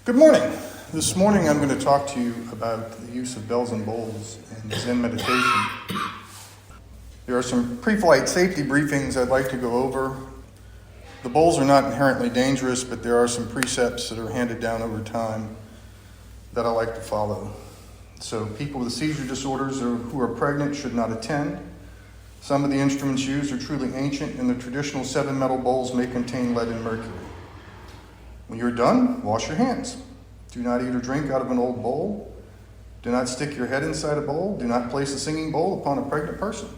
Good morning. This morning I'm going to talk to you about the use of bells and bowls in Zen meditation. There are some pre-flight safety briefings I'd like to go over. The bowls are not inherently dangerous, but there are some precepts that are handed down over time that I like to follow. So people with seizure disorders or who are pregnant should not attend. Some of the instruments used are truly ancient, and the traditional 7 metal bowls may contain lead and mercury. When you're done, wash your hands. Do not eat or drink out of an old bowl. Do not stick your head inside a bowl. Do not place a singing bowl upon a pregnant person.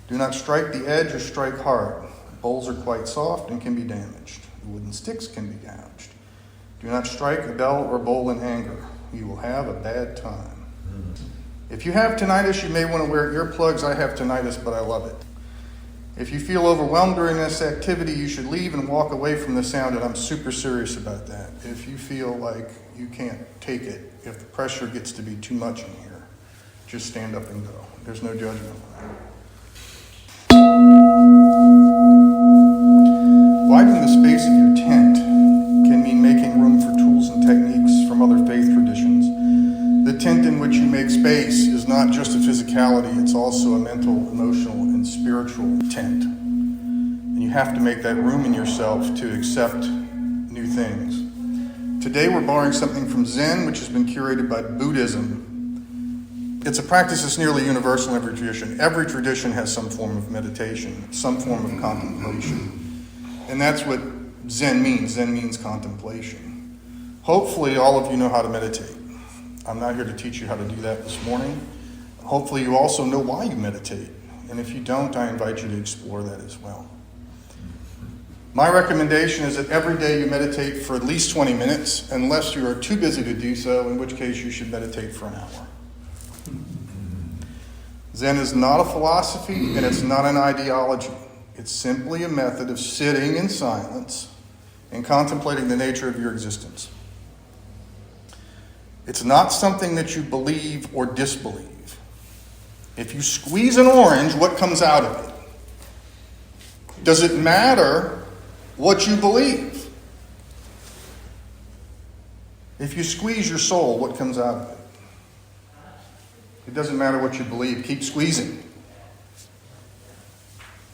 Do not strike the edge or strike hard. Bowls are quite soft and can be damaged. Wooden sticks can be gouged. Do not strike a bell or bowl in anger. You will have a bad time. If you have tinnitus, you may want to wear earplugs. I have tinnitus, but I love it. If you feel overwhelmed during this activity, you should leave and walk away from the sound, and I'm super serious about that. If you feel like you can't take it, if the pressure gets to be too much in here, just stand up and go. There's no judgment. Widening the space of your tent can mean making room for tools and techniques from other faith traditions. The tent in which you make space is not just a physicality, it's also a mental, emotional, and spiritual tent. And you have to make that room in yourself to accept new things. Today we're borrowing something from Zen, which has been curated by Buddhism. It's a practice that's nearly universal in every tradition. Every tradition has some form of meditation, some form of contemplation. And that's what Zen means. Zen means contemplation. Hopefully all of you know how to meditate. I'm not here to teach you how to do that this morning. Hopefully you also know why you meditate. And if you don't, I invite you to explore that as well. My recommendation is that every day you meditate for at least 20 minutes, unless you are too busy to do so, in which case you should meditate for an hour. Zen is not a philosophy and it's not an ideology. It's simply a method of sitting in silence and contemplating the nature of your existence. It's not something that you believe or disbelieve. If you squeeze an orange, what comes out of it? Does it matter what you believe? If you squeeze your soul, what comes out of it? It doesn't matter what you believe. Keep squeezing.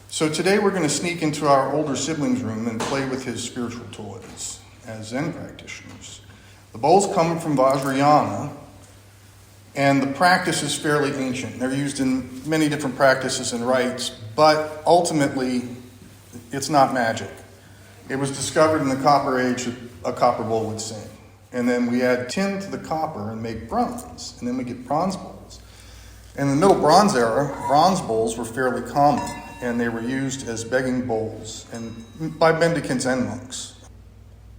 So today we're going to sneak into our older sibling's room and play with his spiritual toys as Zen practitioners. The bowls come from Vajrayana, and the practice is fairly ancient. They're used in many different practices and rites, but ultimately, it's not magic. It was discovered in the Copper Age that a copper bowl would sing. And then we add tin to the copper and make bronze, and then we get bronze bowls. In the Middle Bronze era, bronze bowls were fairly common, and they were used as begging bowls and by mendicants and monks.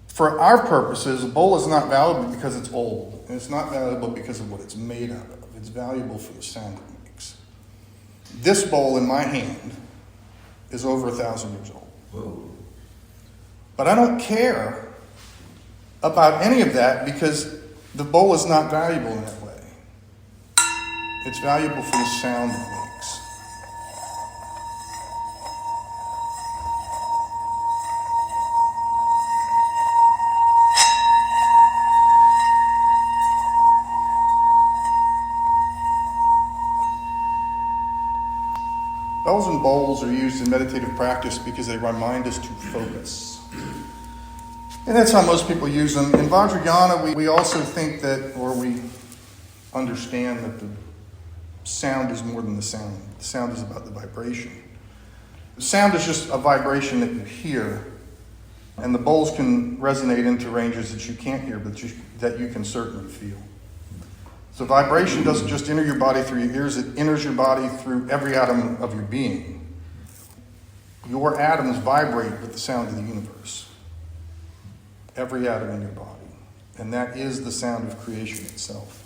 For our purposes, a bowl is not valuable because it's old, and it's not valuable because of what it's made out of. It's valuable for the sound it makes. This bowl in my hand is over 1,000 years old. Whoa. But I don't care about any of that because the bowl is not valuable in that way. It's valuable for the sound it makes. Bells and bowls are used in meditative practice because they remind us to focus. And that's how most people use them. In Vajrayana, we also think that, or we understand that the sound is more than the sound. The sound is about the vibration. The sound is just a vibration that you hear, and the bowls can resonate into ranges that you can't hear, but that you can certainly feel. So vibration doesn't just enter your body through your ears, it enters your body through every atom of your being. Your atoms vibrate with the sound of the universe. Every atom in your body. And that is the sound of creation itself.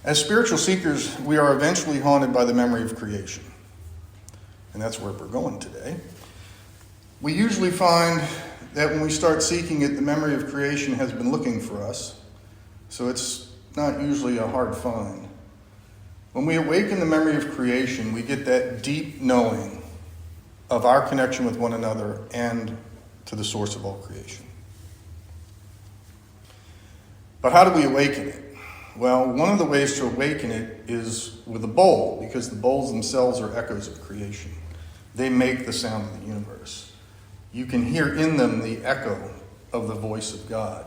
As spiritual seekers, we are eventually haunted by the memory of creation. And that's where we're going today. We usually find that when we start seeking it, the memory of creation has been looking for us. So it's not usually a hard find. When we awaken the memory of creation, we get that deep knowing of our connection with one another and to the source of all creation. But how do we awaken it? Well, one of the ways to awaken it is with a bowl, because the bowls themselves are echoes of creation. They make the sound of the universe. You can hear in them the echo of the voice of God.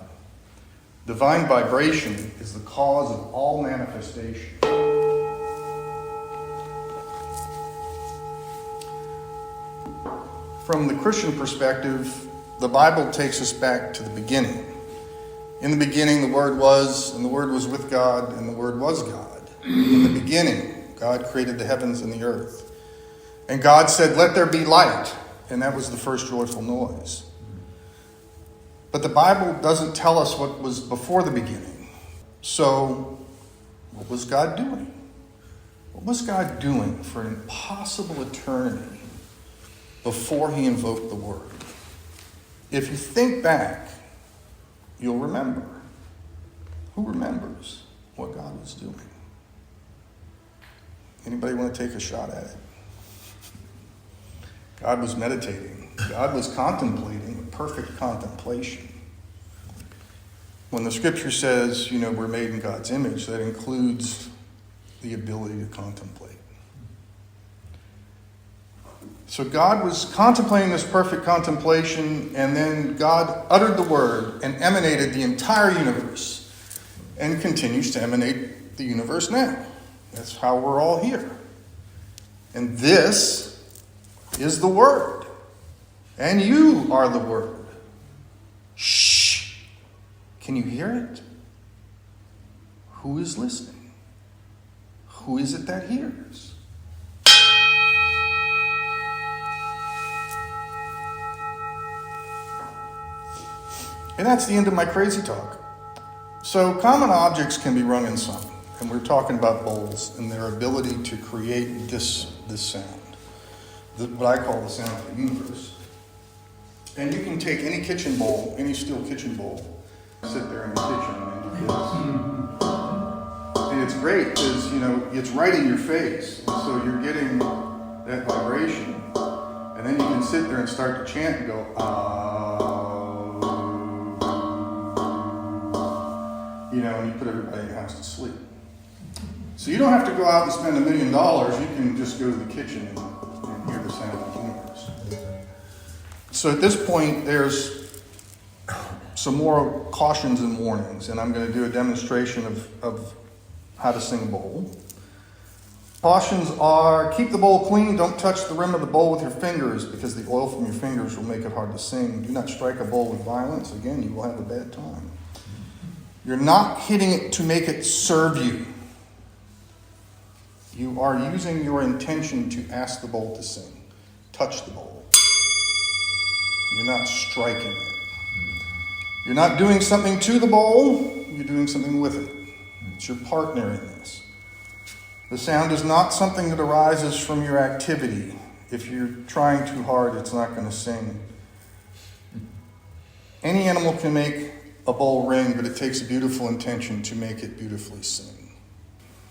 Divine vibration is the cause of all manifestation. From the Christian perspective, the Bible takes us back to the beginning. In the beginning, the Word was, and the Word was with God, and the Word was God. In the beginning, God created the heavens and the earth. And God said, "Let there be light." And that was the first joyful noise. But the Bible doesn't tell us what was before the beginning. So, what was God doing? What was God doing for an impossible eternity before he invoked the Word? If you think back, you'll remember. Who remembers what God was doing? Anybody want to take a shot at it? God was meditating. God was contemplating, perfect contemplation. When the scripture says, we're made in God's image, that includes the ability to contemplate. So God was contemplating this perfect contemplation, and then God uttered the word and emanated the entire universe, and continues to emanate the universe now. That's how we're all here. And this is the Word. And you are the Word. Shh. Can you hear it? Who is listening? Who is it that hears? And that's the end of my crazy talk. So common objects can be rung and sung. And we're talking about bowls and their ability to create this sound. What I call the sound of the universe. And you can take any kitchen bowl, any steel kitchen bowl, sit there in the kitchen and do this. And it's great because, it's right in your face. And so you're getting that vibration. And then you can sit there and start to chant and go, and you put everybody in the house to sleep. So you don't have to go out and spend $1 million. You can just go to the kitchen and hear the sound of the universe. So at this point, there's some more cautions and warnings, and I'm going to do a demonstration of how to sing a bowl. Cautions are: keep the bowl clean. Don't touch the rim of the bowl with your fingers, because the oil from your fingers will make it hard to sing. Do not strike a bowl with violence. Again, you will have a bad time. You're not hitting it to make it serve you. You are using your intention to ask the bowl to sing. Touch the bowl. You're not striking it. You're not doing something to the bowl. You're doing something with it. It's your partner in this. The sound is not something that arises from your activity. If you're trying too hard, it's not going to sing. Any animal can make a bowl ring, but it takes a beautiful intention to make it beautifully sing.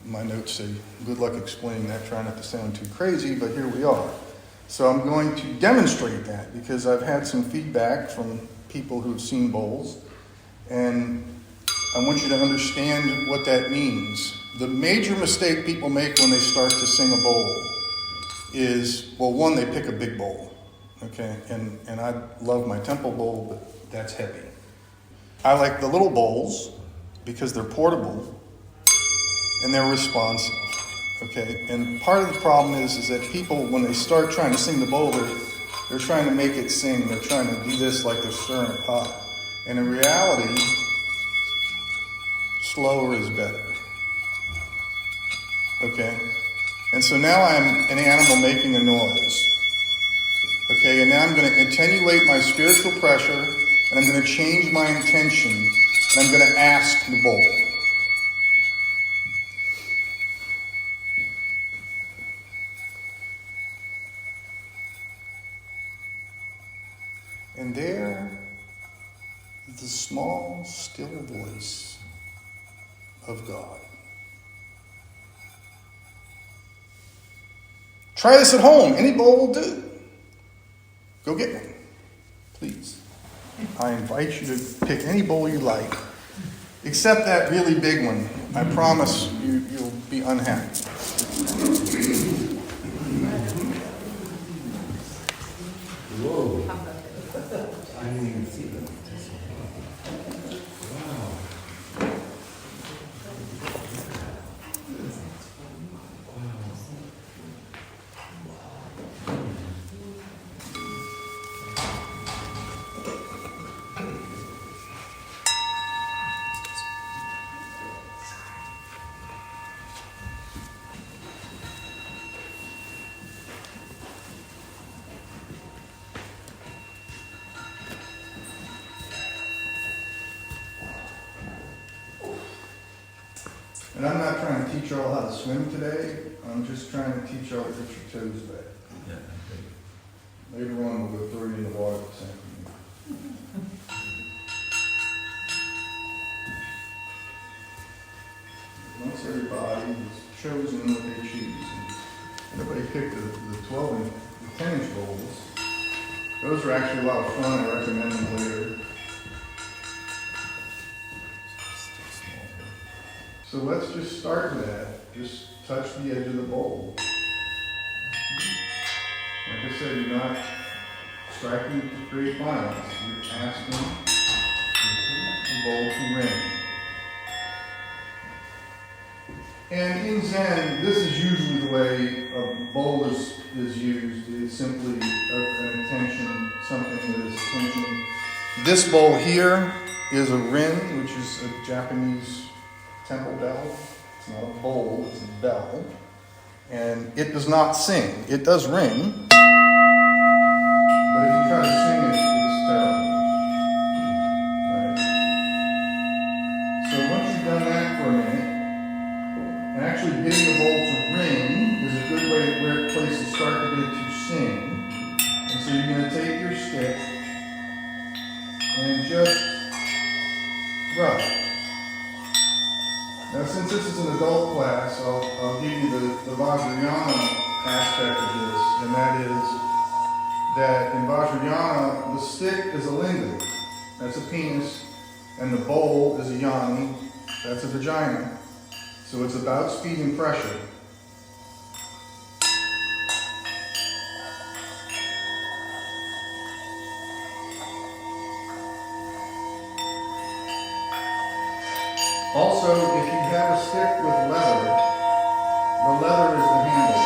My notes say, good luck explaining that, try not to sound too crazy, but here we are. So I'm going to demonstrate that, because I've had some feedback from people who've seen bowls, and I want you to understand what that means. The major mistake people make when they start to sing a bowl is, well, one, they pick a big bowl, okay? And I love my temple bowl, but that's heavy. I like the little bowls because they're portable and they're responsive, okay? And part of the problem is that people, when they start trying to sing the bowl, they're trying to make it sing. They're trying to do this like they're stirring a pot. And in reality, slower is better, okay? And so now I'm an animal making a noise, okay? And now I'm going to attenuate my spiritual pressure, and I'm going to change my intention, and I'm going to ask the bowl. And there, the small, still voice of God. Try this at home. Any bowl will do. Go get one, please. I invite you to pick any bowl you like Except that really big one. I promise you'll be unhappy. Whoa. I didn't even see that. Wow. And I'm not trying to teach you all how to swim today. I'm just trying to teach you all to get your toes back. Yeah. Later on, we'll go throw you in the water this afternoon. Once everybody is chosen what they choose, and everybody picked the 12 and the 10-inch bowls. Those are actually a lot of fun. I recommend them later. So let's just start with that. Just touch the edge of the bowl. Like I said, you're not striking to create violence. You're asking the bowl to ring. And in Zen, this is usually the way a bowl is used. It's simply an attention, something that is attention. This bowl here is a rin, which is a Japanese temple bell. It's not a bowl, it's a bell. And it does not sing. It does ring. But if you try to sing it, it's terrible. Right? So once you've done that for a minute, and actually getting the bowl to ring is a good place to start to get it to sing. And so you're going to take your stick and just rub it. Now, since this is an adult class, I'll give you the Vajrayana aspect of this, and that is that in Vajrayana, the stick is a lingam, that's a penis, and the bowl is a yoni, that's a vagina. So it's about speed and pressure. Also, if you have a stick with leather, the leather is the handle.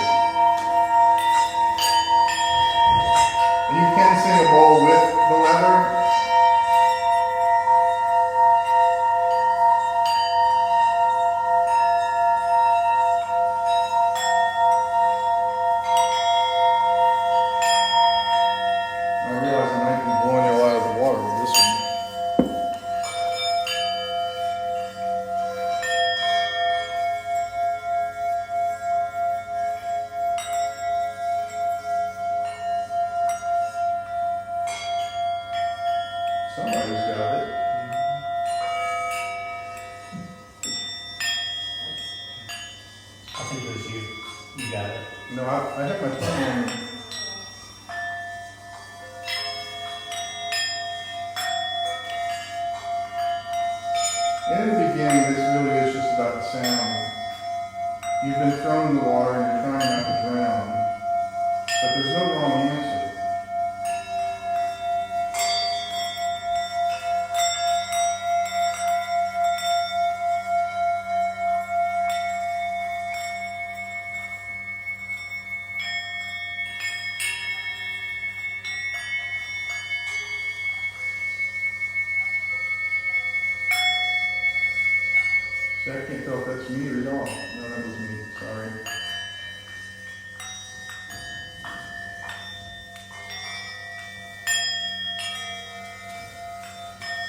And you can sing a bowl with the leather. I realize I might be blowing you out of the water with this one. Somebody's got it. I think it was you. You got it. No, I have my thumb on. In the beginning, this really is just about the sound. You've been thrown in the water and you're trying not to drown. But there's no wrong answer. So I can't tell if that's me or y'all. No, that was me. Sorry.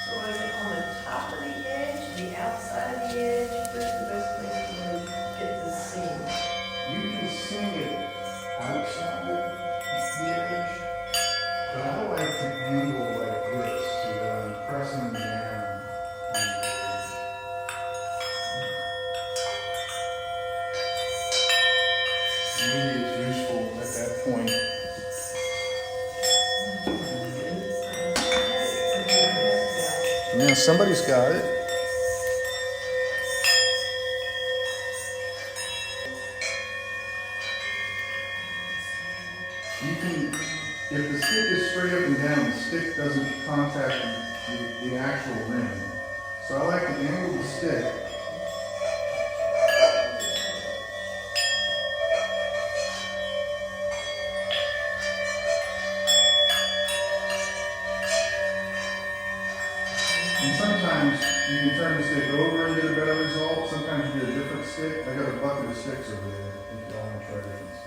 So is it on the top of the edge, the outside of the edge? Where's the best place to really get the sing? You can sing it outside the edge, but I like to angle like this so that I'm pressing down on the edge. Maybe it's useful at that point. Yeah, somebody's got it. doesn't contact the actual ring. So I like to angle the stick. And sometimes you can turn the stick over and get a better result. Sometimes you get a different stick. I got a bucket of sticks over there if you all want to try different sticks.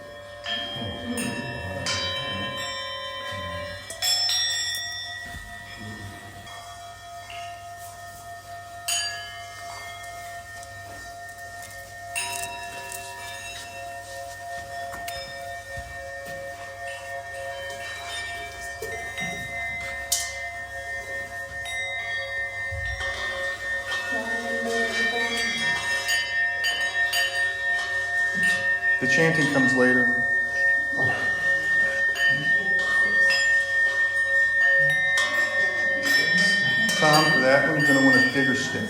The chanting comes later. Tom, for that one, you're going to want a bigger stick.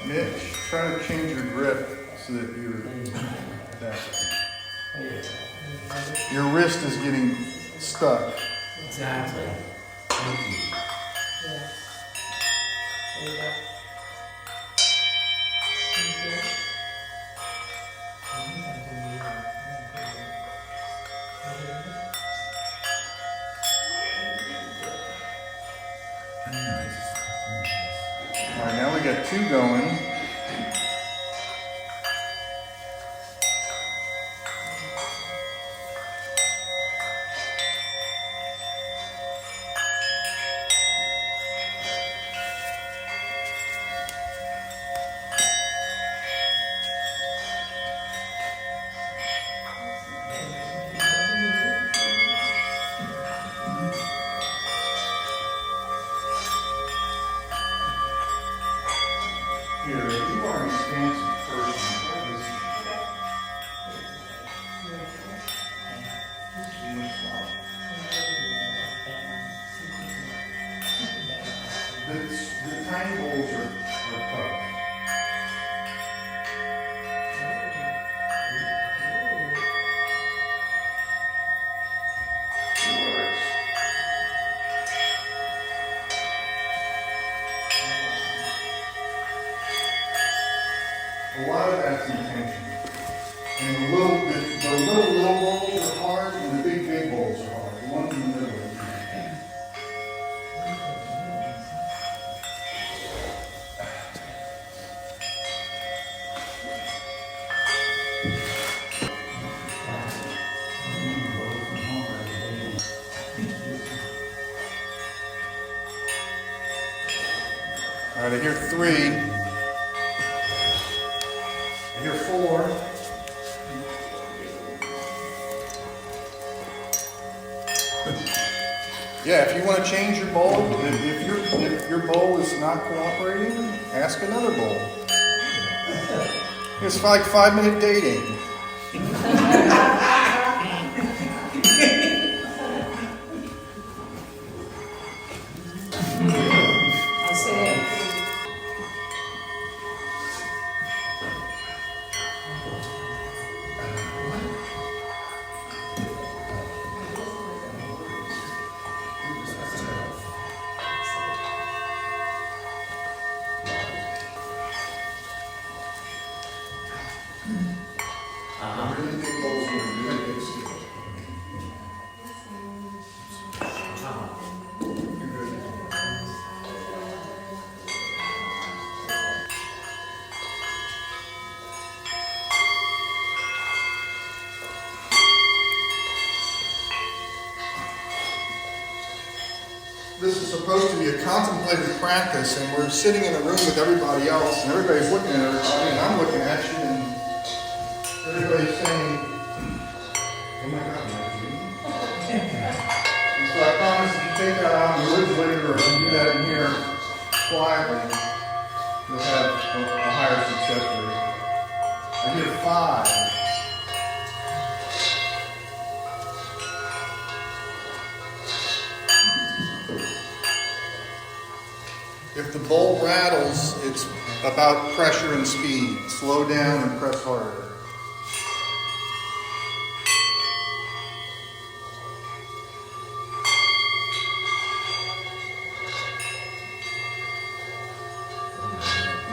Mitch, try to change your grip so that your wrist is getting stuck. Exactly. Thank you. Yeah. There you go. Thank you. All right, now we got two going. Here, you are an expansive person. The tiny bowls are puffed. A lot of that's intention. And the little bowls are hard, and the big bowls are hard. The ones in the middle are easy. All right, I hear 3. I hear 4. Yeah, if you want to change your bowl, if your bowl is not cooperating, ask another bowl. It's like 5-minute dating. I said, Really big bowls are really big stick. This is supposed to be a contemplative practice, and we're sitting in a room with everybody else, and everybody's looking at everybody, and I'm looking at you, and everybody's saying, "Oh my God, Mike." And so I promise if you take that out in the woods later, or do that in here quietly, you'll have a higher success rate. I hear 5. bowl rattles, it's about pressure and speed. Slow down and press harder.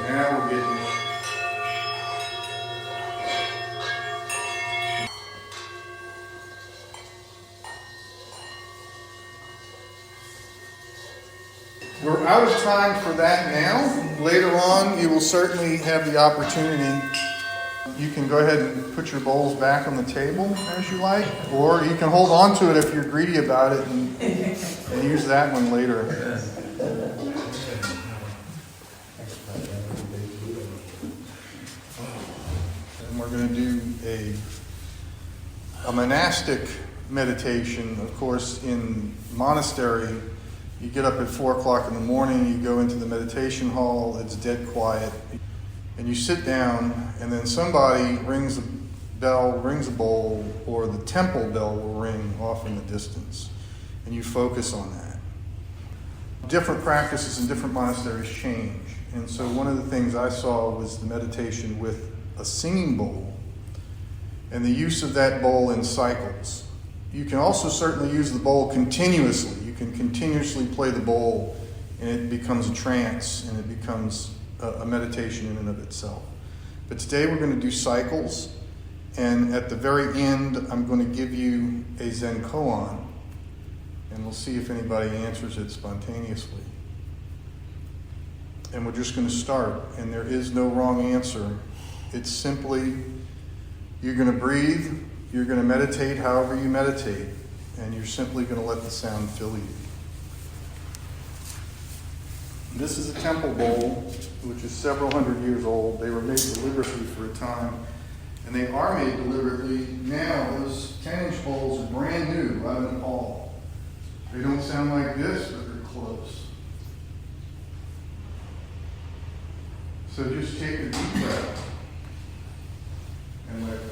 Now we're getting it. We're out of time for that now. Later on, you will certainly have the opportunity. You can go ahead and put your bowls back on the table as you like, or you can hold on to it if you're greedy about it and use that one later. And we're going to do a monastic meditation. Of course, in monastery, you get up at 4 o'clock in the morning, you go into the meditation hall, it's dead quiet, and you sit down, and then somebody rings a bell, rings a bowl, or the temple bell will ring off in the distance, and you focus on that. Different practices in different monasteries change, and so one of the things I saw was the meditation with a singing bowl, and the use of that bowl in cycles. You can also certainly use the bowl continuously. You can continuously play the bowl, and it becomes a trance, and it becomes a meditation in and of itself. But today we're going to do cycles, and at the very end, I'm going to give you a Zen koan, and we'll see if anybody answers it spontaneously. And we're just going to start, and there is no wrong answer. It's simply, you're going to breathe, you're going to meditate however you meditate, and you're simply going to let the sound fill you. This is a temple bowl, which is several hundred years old. They were made deliberately for a time, and they are made deliberately now. Those 10-inch bowls are brand new out of Nepal. They don't sound like this, but they're close. So just take a deep breath and let go.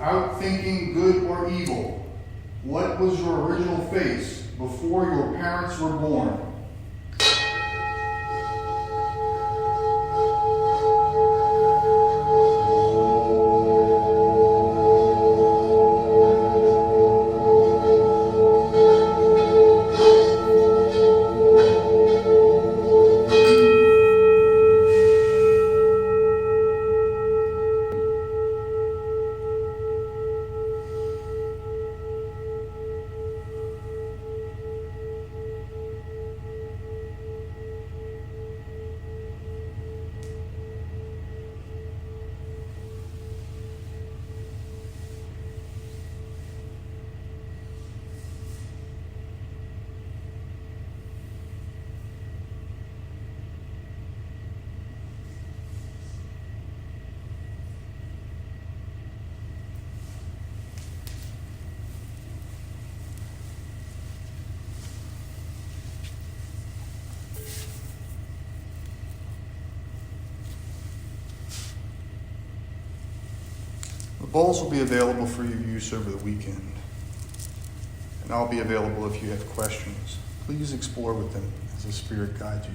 without thinking good or evil. What was your original face before your parents were born? The bowls will be available for your use over the weekend, and I'll be available if you have questions. Please explore with them as the Spirit guides you.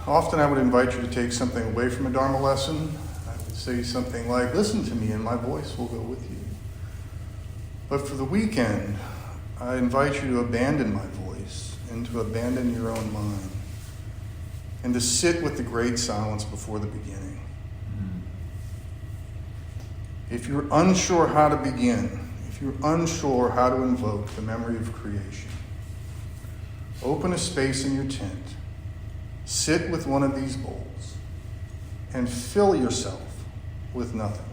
Often I would invite you to take something away from a Dharma lesson. I would say something like, listen to me and my voice will go with you. But for the weekend, I invite you to abandon my voice and to abandon your own mind and to sit with the great silence before the beginning. If you're unsure how to begin, if you're unsure how to invoke the memory of creation, open a space in your tent, sit with one of these bowls, and fill yourself with nothingness.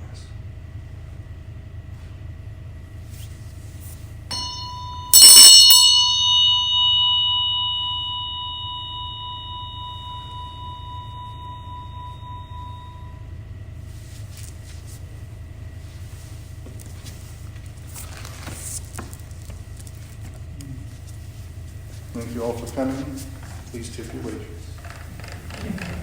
Thank you all for coming. Please tip your waiters.